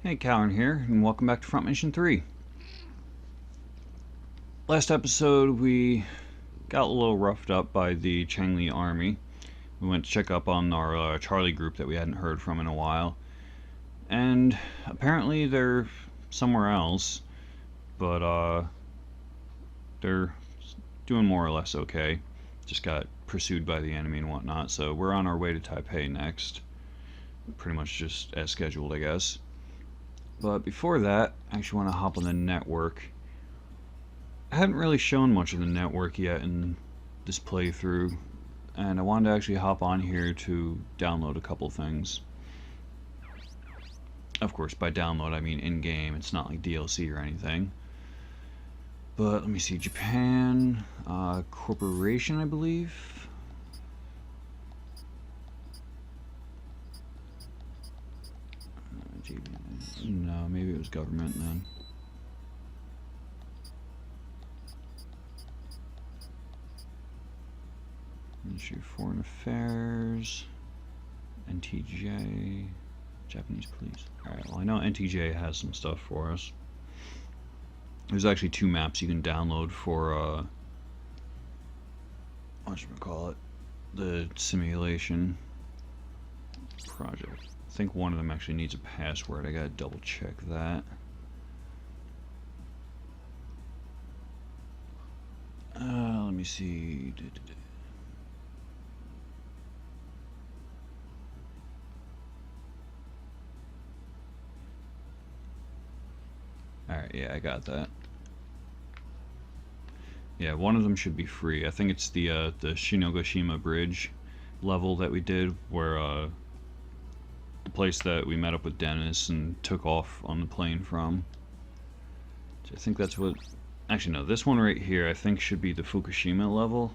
Hey, Callan here, and welcome back to Front Mission 3. Last episode, we got a little roughed up by the Changli army. We went to check up on our Charlie group that we hadn't heard from in a while. And apparently they're somewhere else, but they're doing more or less okay. Just got pursued by the enemy and whatnot, so we're on our way to Taipei next. Pretty much just as scheduled, I guess. But before that, I actually want to hop on the network. I hadn't really shown much of the network yet in this playthrough, and I wanted to actually hop on here to download a couple things. Of course, by download I mean in-game, it's not like DLC or anything. But let me see, Japan Corporation, I believe. No, maybe it was government then. Ministry of Foreign Affairs, NTJ, Japanese Police. Alright, well I know NTJ has some stuff for us. There's actually 2 maps you can download for, whatchamacallit, the simulation project. I think one of them actually needs a password. I gotta double check that. Let me see. Alright, yeah, I got that. Yeah, one of them should be free. I think it's the Shinogashima Bridge level that we did, where the place that we met up with Dennis and took off on the plane from. So I think that's what... Actually, no, this one right here I think should be the Fukushima level.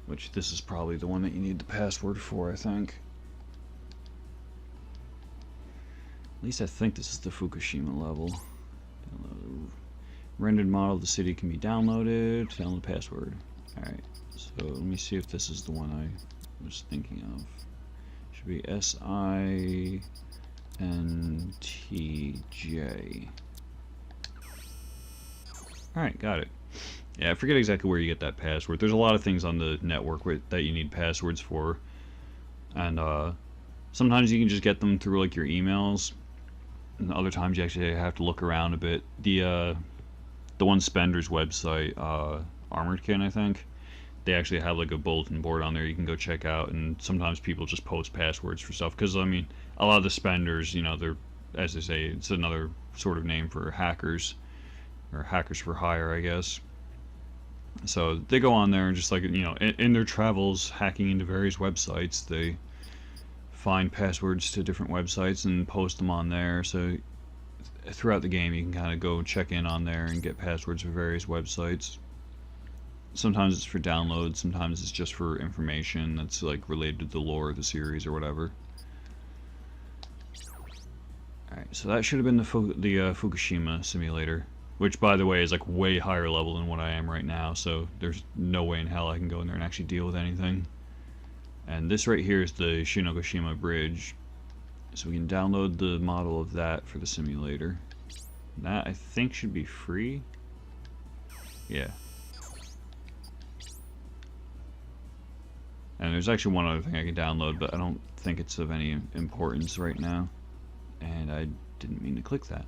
Which this is probably the one that you need the password for, I think. At least I think this is the Fukushima level. Rendered model of the city can be downloaded. Download the password. Alright, so let me see if this is the one I was thinking of. Should be SINTJ. Alright, got it. Yeah, I forget exactly where you get that password. There's a lot of things on the network that you need passwords for. And sometimes you can just get them through like your emails. And other times you actually have to look around a bit. The one Spender's website, Armoredkin, I think, they actually have like a bulletin board on there you can go check out, and sometimes people just post passwords for stuff, because I mean a lot of the Spenders, you know, they're, as they say, it's another sort of name for hackers, or hackers for hire, I guess. So they go on there and just, like, you know, in their travels hacking into various websites, they find passwords to different websites and post them on there. So throughout the game you can kind of go check in on there and get passwords for various websites. Sometimes it's for download, sometimes it's just for information that's like related to the lore of the series or whatever. Alright, so that should have been the Fukushima simulator, which by the way is like way higher level than what I am right now, so there's no way in hell I can go in there and actually deal with anything. And this right here is the Shinogashima Bridge, so we can download the model of that for the simulator. That I think should be free. Yeah. And there's actually one other thing I can download, but I don't think it's of any importance right now. And I didn't mean to click that.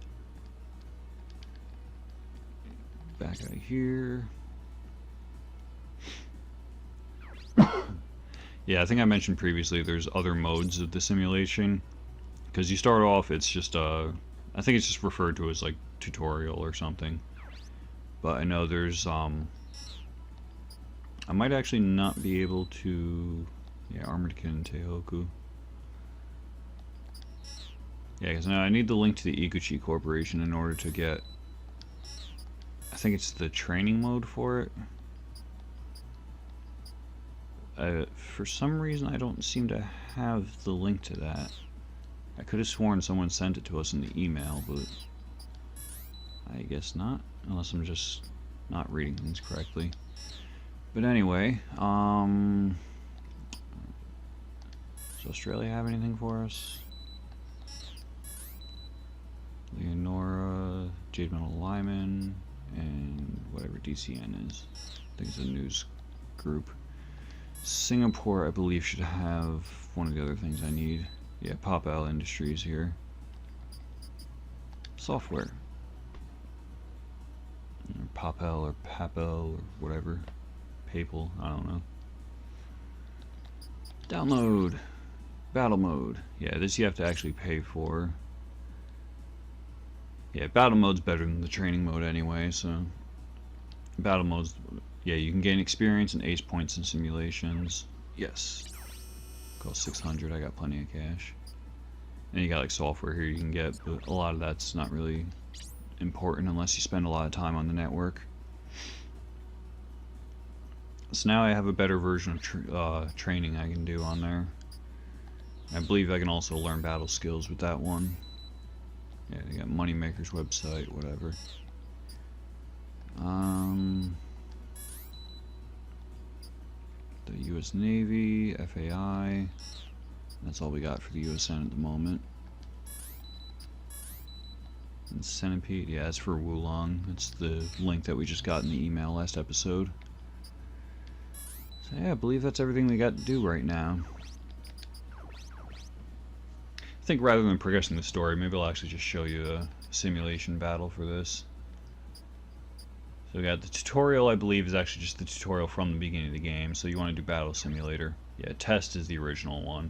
Back out of here. Yeah, I think I mentioned previously there's other modes of the simulation. Because you start off, it's just, I think it's just referred to as like tutorial or something. But I know there's, I might actually not be able to, yeah, Armoredkin Teihoku. Yeah, because now I need the link to the Iguchi Corporation in order to get, I think it's the training mode for it. For some reason I don't seem to have the link to that. I could have sworn someone sent it to us in the email, but I guess not, unless I'm just not reading things correctly. But anyway, does Australia have anything for us? Jade Metal Lyman, and whatever DCN is. I think it's a news group. Singapore, I believe, should have one of the other things I need. Yeah, Popal Industries here. Software. Or Popal or Papel or whatever. Papal, I don't know. Download. Battle mode. Yeah, this you have to actually pay for. Yeah, battle mode's better than the training mode anyway, so battle mode's, yeah, you can gain experience and ace points in simulations. Yes. Cost 600, I got plenty of cash. And you got like software here you can get, but a lot of that's not really important unless you spend a lot of time on the network. So now I have a better version of training I can do on there. I believe I can also learn battle skills with that one. Yeah, you got Moneymaker's website, whatever. The U.S. Navy, FAI. That's all we got for the USN at the moment. And Centipede, yeah, that's for Wulong. That's the link that we just got in the email last episode. So yeah, I believe that's everything we got to do right now. I think rather than progressing the story, maybe I'll actually just show you a simulation battle for this. So we got the tutorial, I believe, is actually just the tutorial from the beginning of the game. So you want to do Battle Simulator. Yeah, Test is the original one.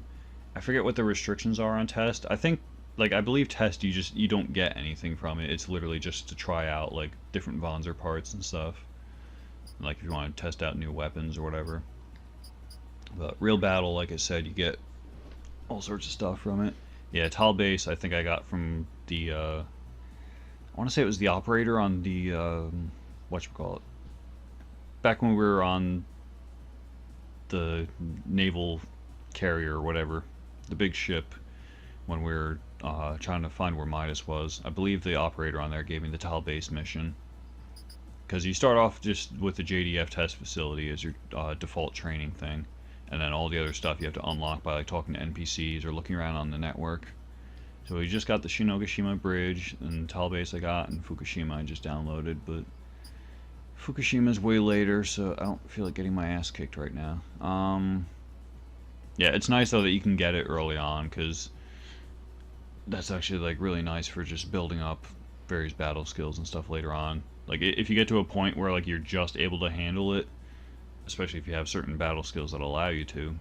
I forget what the restrictions are on Test. I think, like, I believe Test, you don't get anything from it. It's literally just to try out, like, different Vonzer parts and stuff. Like, if you want to test out new weapons or whatever. But Real Battle, like I said, you get all sorts of stuff from it. Yeah, Tal Base, I think I got from the, I want to say it was the operator on the, whatchamacallit, back when we were on the naval carrier or whatever, the big ship, when we were trying to find where Midas was. I believe the operator on there gave me the Tal Base mission. Because you start off just with the JDF test facility as your default training thing. And then all the other stuff you have to unlock by like talking to NPCs or looking around on the network. So we just got the Shinogashima Bridge, and Tal Base I got, and Fukushima I just downloaded, but Fukushima's way later, so I don't feel like getting my ass kicked right now. Yeah, it's nice though that you can get it early on, because that's actually like really nice for just building up various battle skills and stuff later on. Like if you get to a point where like you're just able to handle it, especially if you have certain battle skills that allow you to,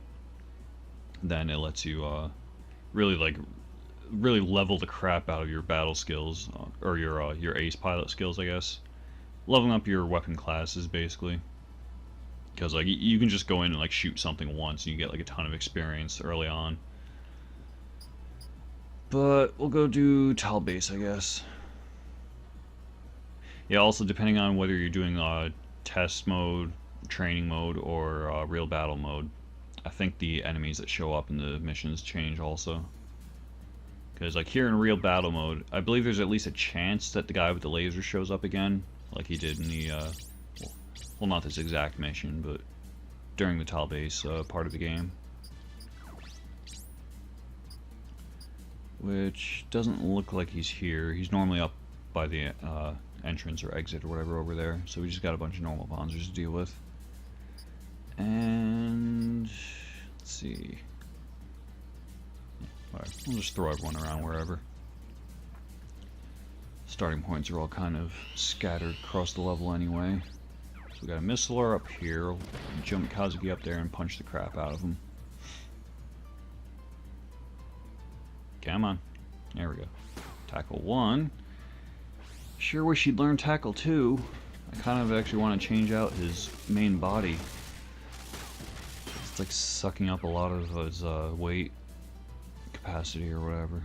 then it lets you really level the crap out of your battle skills, or your ace pilot skills, I guess. Leveling up your weapon classes basically, because like you can just go in and like shoot something once and you get like a ton of experience early on. But we'll go do Tal Base, I guess. Yeah, also depending on whether you're doing test mode, training mode, or real battle mode, I think the enemies that show up in the missions change also. Because like here in real battle mode, I believe there's at least a chance that the guy with the laser shows up again, like he did in the, well, not this exact mission, but during the Tal Base part of the game. Which doesn't look like he's here. He's normally up by the entrance or exit or whatever over there. So we just got a bunch of normal Vonzers to deal with. And let's see. Alright, we'll just throw everyone around wherever. Starting points are all kind of scattered across the level anyway. So we got a Missiler up here. We'll jump Kazuki up there and punch the crap out of him. Come on. There we go. Tackle 1. Sure wish he'd learn Tackle 2. I kind of actually want to change out his main body. It's like sucking up a lot of his weight capacity or whatever.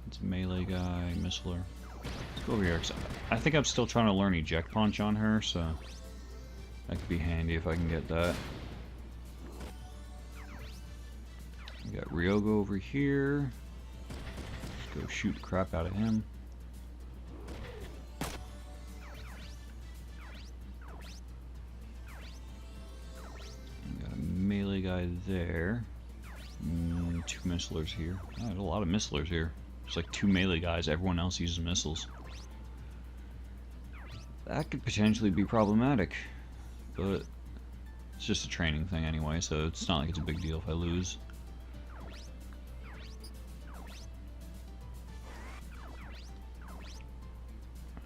It's a melee guy, Missiler. Let's go over here. I think I'm still trying to learn Eject Punch on her, so that could be handy if I can get that. We got Ryogo over here. Let's go shoot the crap out of him. We got a melee guy there. 2 missilers here. Oh, there's a lot of missilers here. There's like 2 melee guys. Everyone else uses missiles. That could potentially be problematic, but it's just a training thing anyway, so it's not like it's a big deal if I lose.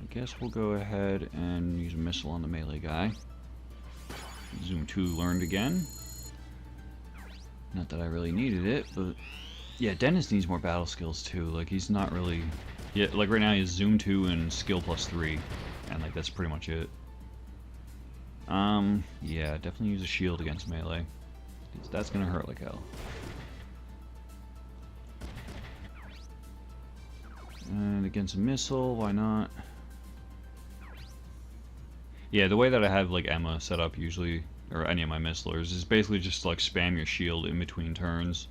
I guess we'll go ahead and use a missile on the melee guy. Zoom 2 learned again. Not that I really needed it, but yeah, Dennis needs more battle skills too. Like, he's not really... Yeah, like right now he has Zoom 2 and skill +3, and like that's pretty much it. Yeah, definitely use a shield against melee. That's gonna hurt like hell. And against a missile, why not? Yeah, the way that I have like Emma set up usually, or any of my missilers, is basically just like spam your shield in between turns.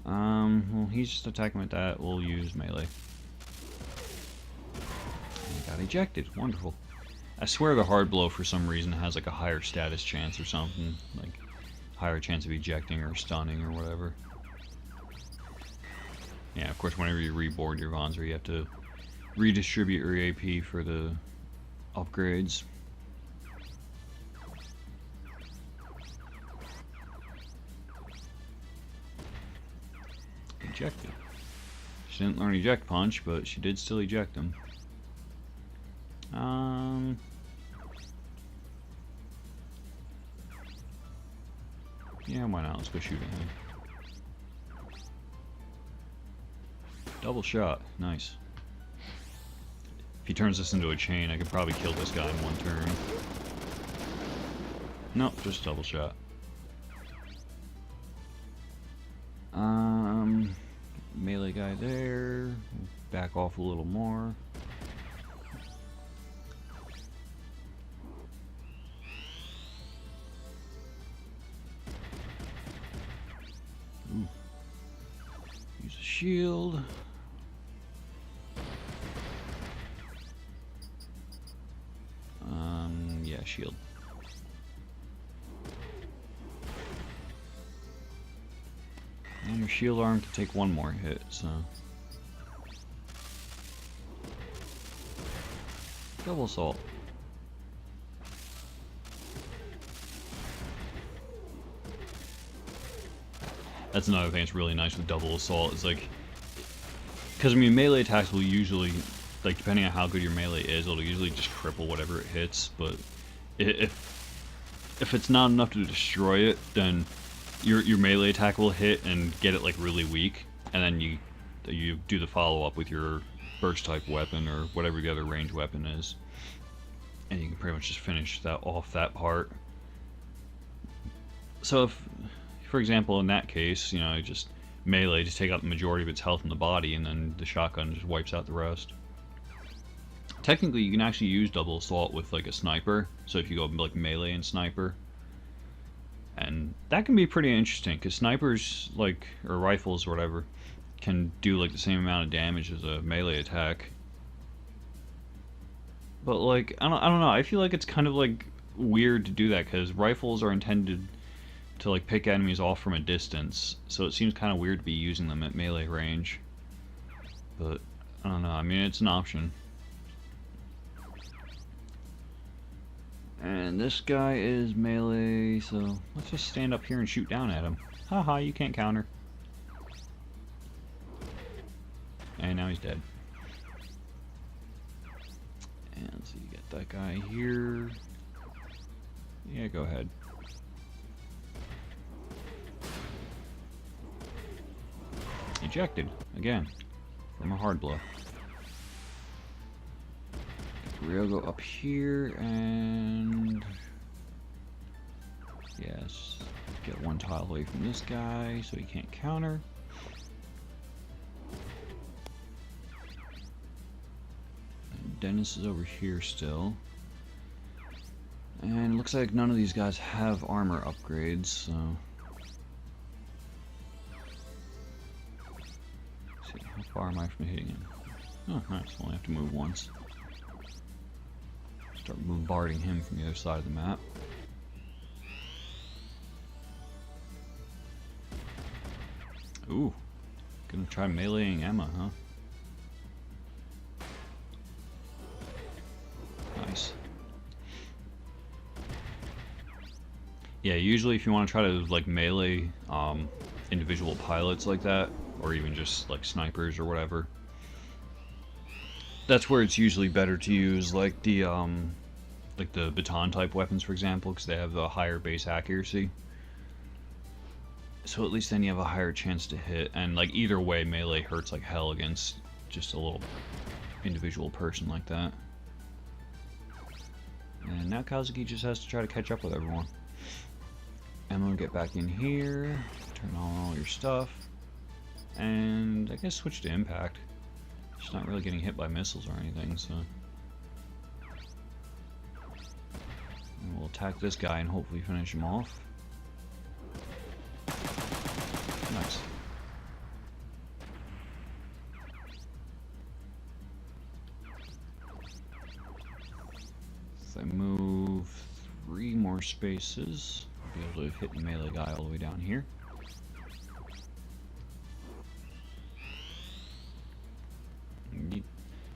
Well, he's just attacking with that. We'll use melee. And got ejected. Wonderful. I swear the hard blow for some reason has like a higher status chance or something, like higher chance of ejecting or stunning or whatever. Yeah, of course, whenever you reboard your Vonzor, you have to redistribute your AP for the upgrades. Ejected. She didn't learn eject punch, but she did still eject him. Yeah, why not? Let's go shoot at him. Double shot. Nice. If he turns this into a chain, I could probably kill this guy in one turn. Nope, just double shot. Melee guy there. Back off a little more. Ooh. Use a shield. Yeah, shield. And your shield arm can take one more hit, so. Double assault. That's another thing that's really nice with double assault, is like, because I mean melee attacks will usually, like depending on how good your melee is, it'll usually just cripple whatever it hits, but if it's not enough to destroy it, then your melee attack will hit and get it like really weak, and then you do the follow-up with your burst type weapon or whatever the other range weapon is, and you can pretty much just finish that off that part. So if, for example, in that case, you know, just melee, just take out the majority of its health in the body, and then the shotgun just wipes out the rest. Technically, you can actually use double assault with like a sniper, so if you go like melee and sniper, and that can be pretty interesting, because snipers, like, or rifles or whatever, can do like the same amount of damage as a melee attack. But like, I don't know, I feel like it's kind of like weird to do that, because rifles are intended to like pick enemies off from a distance, so it seems kind of weird to be using them at melee range. But I don't know, I mean, it's an option. And this guy is melee, so let's just stand up here and shoot down at him. Haha, you can't counter. And now he's dead. And so you get that guy here. Yeah, go ahead. Ejected, again, from a hard blow. We'll go up here and yes, get one tile away from this guy so he can't counter. And Dennis is over here still. And it looks like none of these guys have armor upgrades, so let's see, how far am I from hitting him? Oh, nice, only have to move once. Start bombarding him from the other side of the map. Ooh, gonna try meleeing Emma, huh? Nice. Yeah, usually if you want to try to like melee individual pilots like that, or even just like snipers or whatever, that's where it's usually better to use like the baton type weapons, for example, because they have a higher base accuracy. So at least then you have a higher chance to hit, and like either way, melee hurts like hell against just a little individual person like that. And now Kazuki just has to try to catch up with everyone. Emma will get back in here, turn on all your stuff, and I guess switch to impact. She's not really getting hit by missiles or anything, so. And we'll attack this guy and hopefully finish him off. Nice. If I move 3 more spaces, I'll be able to hit the melee guy all the way down here.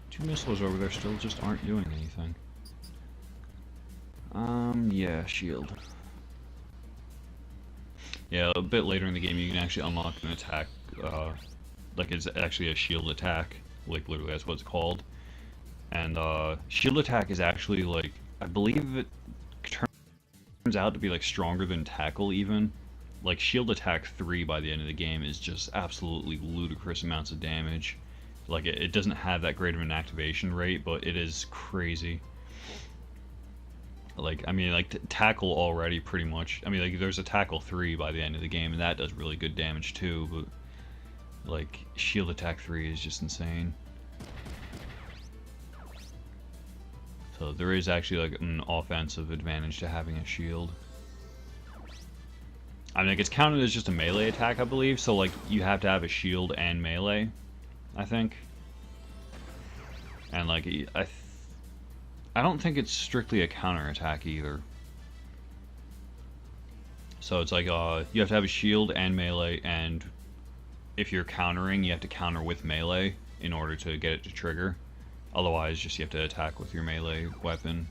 Two missiles over there still just aren't doing anything. Yeah, shield. Yeah, a bit later in the game you can actually unlock an attack, like it's actually a shield attack, like literally that's what it's called. And shield attack is actually like, I believe it turns out to be like stronger than tackle even. Like shield attack 3 by the end of the game is just absolutely ludicrous amounts of damage. Like it doesn't have that great of an activation rate, but it is crazy. Like, I mean, like, tackle already pretty much. I mean, like, there's a tackle 3 by the end of the game, and that does really good damage too, but, like, shield attack 3 is just insane. So there is actually, like, an offensive advantage to having a shield. I mean, like, it's counted as just a melee attack, I believe, so, like, you have to have a shield and melee, I think. And, like, I don't think it's strictly a counterattack either. So it's like you have to have a shield and melee, and if you're countering, you have to counter with melee in order to get it to trigger. Otherwise, just you have to attack with your melee weapon,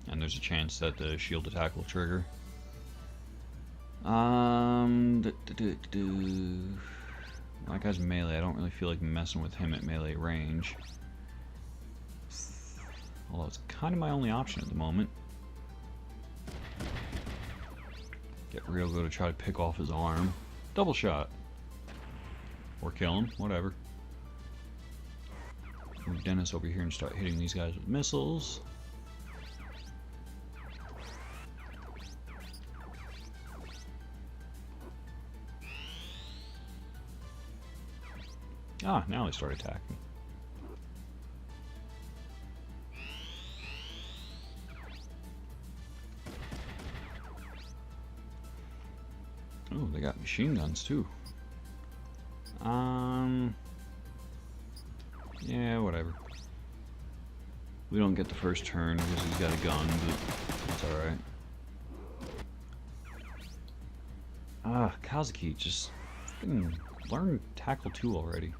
and there's a chance that the shield attack will trigger. My guy's melee. I don't really feel like messing with him at melee range. Although it's kind of my only option at the moment. Get Ryogo to try to pick off his arm. Double shot. Or kill him, whatever. Move Dennis over here and start hitting these guys with missiles. Ah, now they start attacking. Oh, they got machine guns too. Yeah, whatever. We don't get the first turn because he's got a gun, but that's alright. Ah, Kazuki, just fucking learn Tackle 2 already.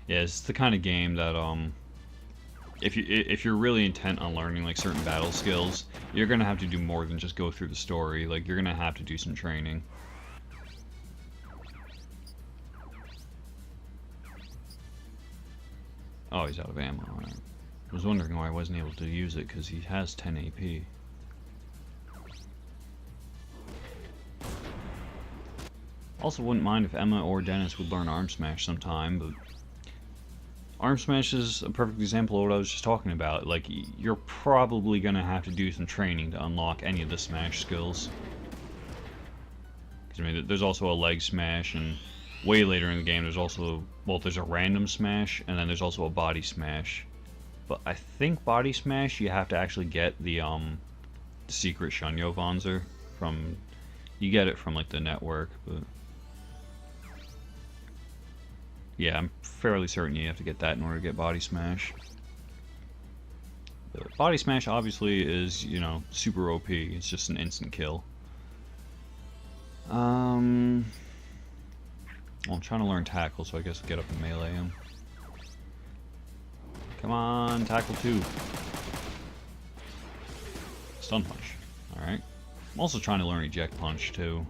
Yeah, it's the kind of game that, if you're really intent on learning like certain battle skills, you're gonna have to do more than just go through the story. Like you're gonna have to do some training. Oh, he's out of ammo. Right. I was wondering why I wasn't able to use it because he has 10 AP. Also, wouldn't mind if Emma or Dennis would learn Arm Smash sometime, but Arm Smash is a perfect example of what I was just talking about. Like, you're probably gonna have to do some training to unlock any of the Smash skills. Because, I mean, there's also a leg smash, and way later in the game there's also, well, there's a random smash, and then there's also a body smash. But I think body smash, you have to actually get the secret Shunyo Vonzer from, you get it from, like, the network, but yeah, I'm fairly certain you have to get that in order to get Body Smash. But Body Smash obviously is, you know, super OP. It's just an instant kill. Um, well, I'm trying to learn tackle, so I guess I'll get up and melee him. Come on, tackle 2. Stun punch. Alright. I'm also trying to learn eject punch, too.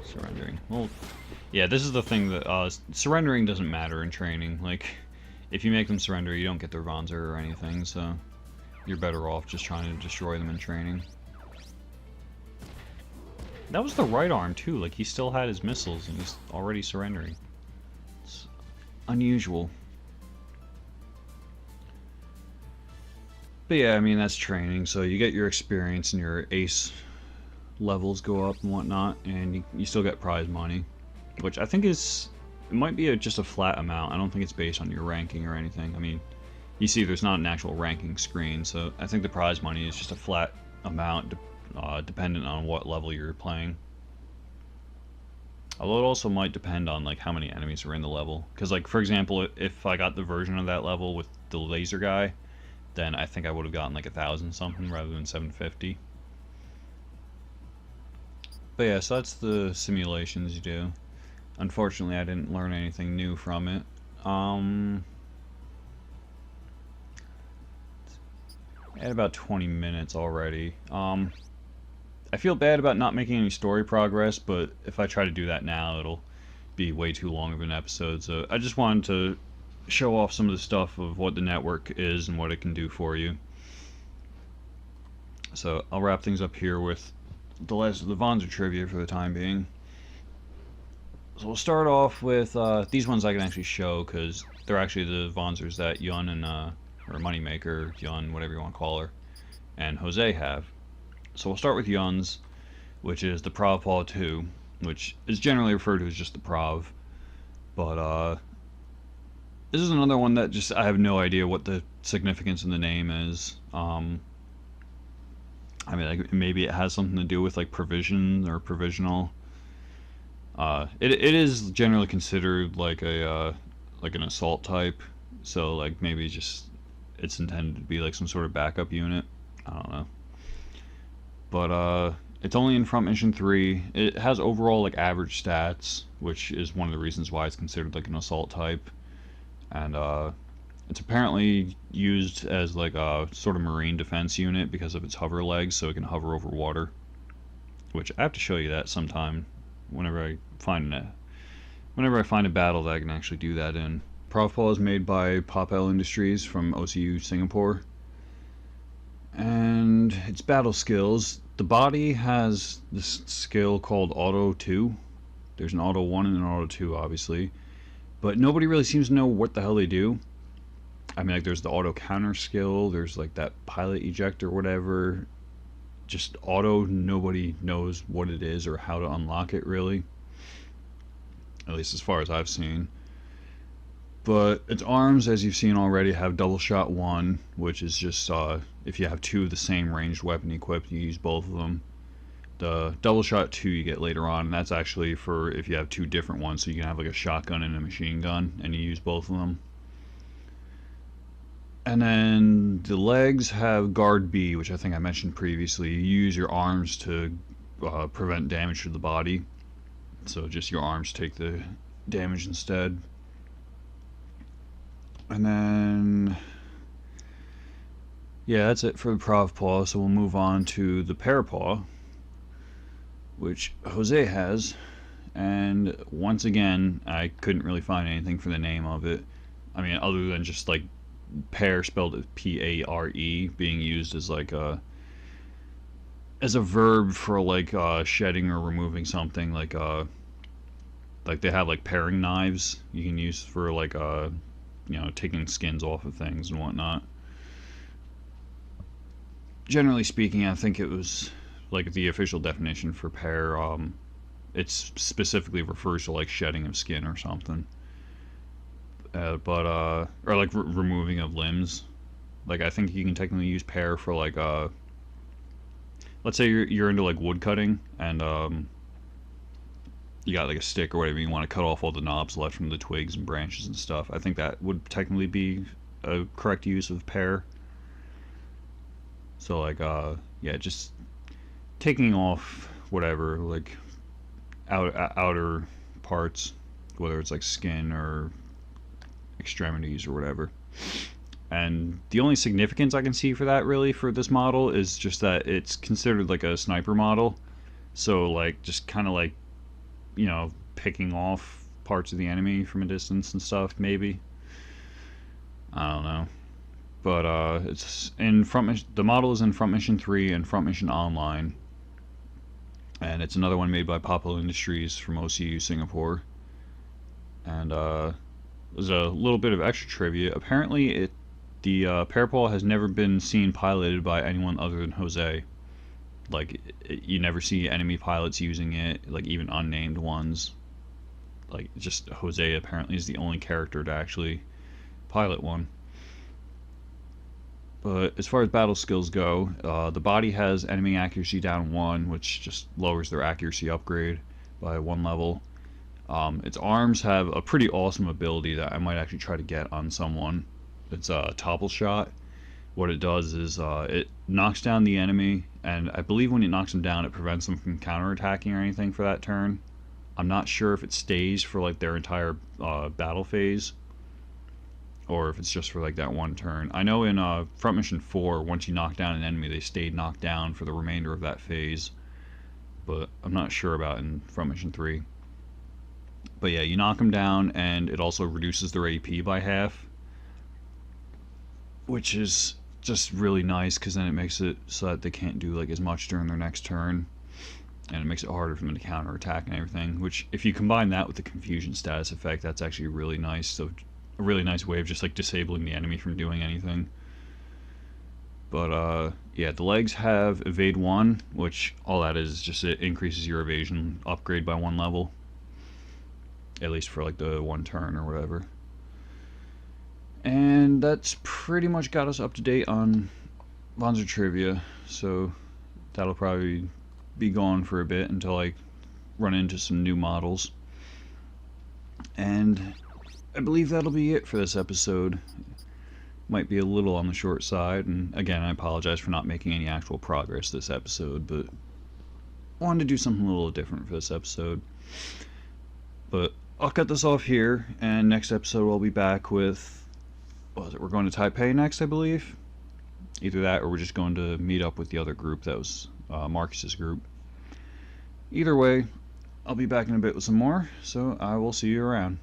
Surrendering. Well, yeah, this is the thing that, surrendering doesn't matter in training. Like, if you make them surrender, you don't get their Vonzer or anything, so you're better off just trying to destroy them in training. That was the right arm, too. Like, he still had his missiles, and he's already surrendering. It's unusual. But yeah, I mean, that's training, so you get your experience and your ace levels go up and whatnot, and you still get prize money, which I think is, it might be just a flat amount. I don't think it's based on your ranking or anything. I mean, you see there's not an actual ranking screen, so I think the prize money is just a flat amount dependent on what level you're playing. Although it also might depend on like how many enemies are in the level, because like for example, if I got the version of that level with the laser guy, then I think I would have gotten like 1,000 something rather than 750. But yeah, so that's the simulations you do. Unfortunately, I didn't learn anything new from it. At about 20 minutes already. I feel bad about not making any story progress, but if I try to do that now, it'll be way too long of an episode. So I just wanted to show off some of the stuff of what the network is and what it can do for you. So I'll wrap things up here with the last of the Vonzer trivia for the time being. So we'll start off with these ones I can actually show because they're actually the Vonzers that Yun and or Moneymaker, Yun, whatever you want to call her, and Jose have. So we'll start with Yun's, which is the Pravpaw 2, which is generally referred to as just the Prav. But this is another one that just I have no idea what the significance in the name is. I mean, like, maybe it has something to do with like provision or provisional. It is generally considered like a like an assault type, so like maybe just it's intended to be like some sort of backup unit. I don't know. But it's only in Front Mission 3. It has overall like average stats, which is one of the reasons why it's considered like an assault type. And it's apparently used as like a sort of marine defense unit because of its hover legs, so it can hover over water. Which I have to show you that sometime whenever I find it. Whenever I find a battle that I can actually do that in. Pravpaw is made by Popel Industries from OCU Singapore. And its battle skills, the body has this skill called Auto 2. There's an Auto 1 and an Auto 2, obviously. But nobody really seems to know what the hell they do. I mean, like, there's the Auto Counter skill, there's like that Pilot Eject or whatever. Just Auto, nobody knows what it is or how to unlock it, really. At least as far as I've seen. But its arms, as you've seen already, have Double Shot 1, which is just if you have two of the same ranged weapon equipped, you use both of them. The Double Shot 2 you get later on, and that's actually for if you have two different ones, so you can have like a shotgun and a machine gun, and you use both of them. And then the legs have Guard B, which I think I mentioned previously. You use your arms to prevent damage to the body, so just your arms take the damage instead. And then, yeah, that's it for the Pravpaw, so we'll move on to the Parapaw, which Jose has. And once again, I couldn't really find anything for the name of it. I mean, other than just like Pare spelled P-A-R-E being used as like as a verb for like shedding or removing something, like they have like paring knives you can use for like you know, taking skins off of things and whatnot. Generally speaking, I think it was like the official definition for pare. It specifically refers to like shedding of skin or something. Or like removing of limbs. Like I think you can technically use pare for like let's say you're into like wood cutting and you got like a stick or whatever, you want to cut off all the knobs left from the twigs and branches and stuff. I think that would technically be a correct use of pare. So like yeah, just taking off whatever, like outer parts, whether it's like skin or extremities or whatever. And the only significance I can see for that really for this model is just that it's considered like a sniper model. So like just kind of like, you know, picking off parts of the enemy from a distance and stuff maybe. I don't know. But it's in the model is in Front Mission 3 and Front Mission Online. And it's another one made by Popple Industries from OCU Singapore. And there's a little bit of extra trivia. Apparently the Parapol has never been seen piloted by anyone other than Jose. Like, you never see enemy pilots using it, like even unnamed ones. Like, just Jose apparently is the only character to actually pilot one. But as far as battle skills go, the body has enemy accuracy down 1, which just lowers their accuracy upgrade by 1 level. Its arms have a pretty awesome ability that I might actually try to get on someone. It's a topple shot. What it does is it knocks down the enemy, and I believe when it knocks them down, it prevents them from counterattacking or anything for that turn. I'm not sure if it stays for like their entire battle phase, or if it's just for like that one turn. I know in Front Mission 4, once you knock down an enemy, they stayed knocked down for the remainder of that phase, but I'm not sure about in Front Mission 3. But yeah, you knock them down, and it also reduces their AP by half, which is just really nice because then it makes it so that they can't do like as much during their next turn, and it makes it harder for them to counterattack and everything. Which, if you combine that with the confusion status effect, that's actually really nice. So a really nice way of just like disabling the enemy from doing anything. But yeah, the legs have evade 1, which all that is just it increases your evasion upgrade by 1 level, at least for like the 1 turn or whatever. And that's pretty much got us up to date on Panzer trivia, so that'll probably be gone for a bit until I run into some new models. And I believe that'll be it for this episode. Might be a little on the short side, and again, I apologize for not making any actual progress this episode, but wanted to do something a little different for this episode. But I'll cut this off here, and next episode we'll be back with, what was it, we're going to Taipei next, I believe? Either that, or we're just going to meet up with the other group that was Marcus's group. Either way, I'll be back in a bit with some more, so I will see you around.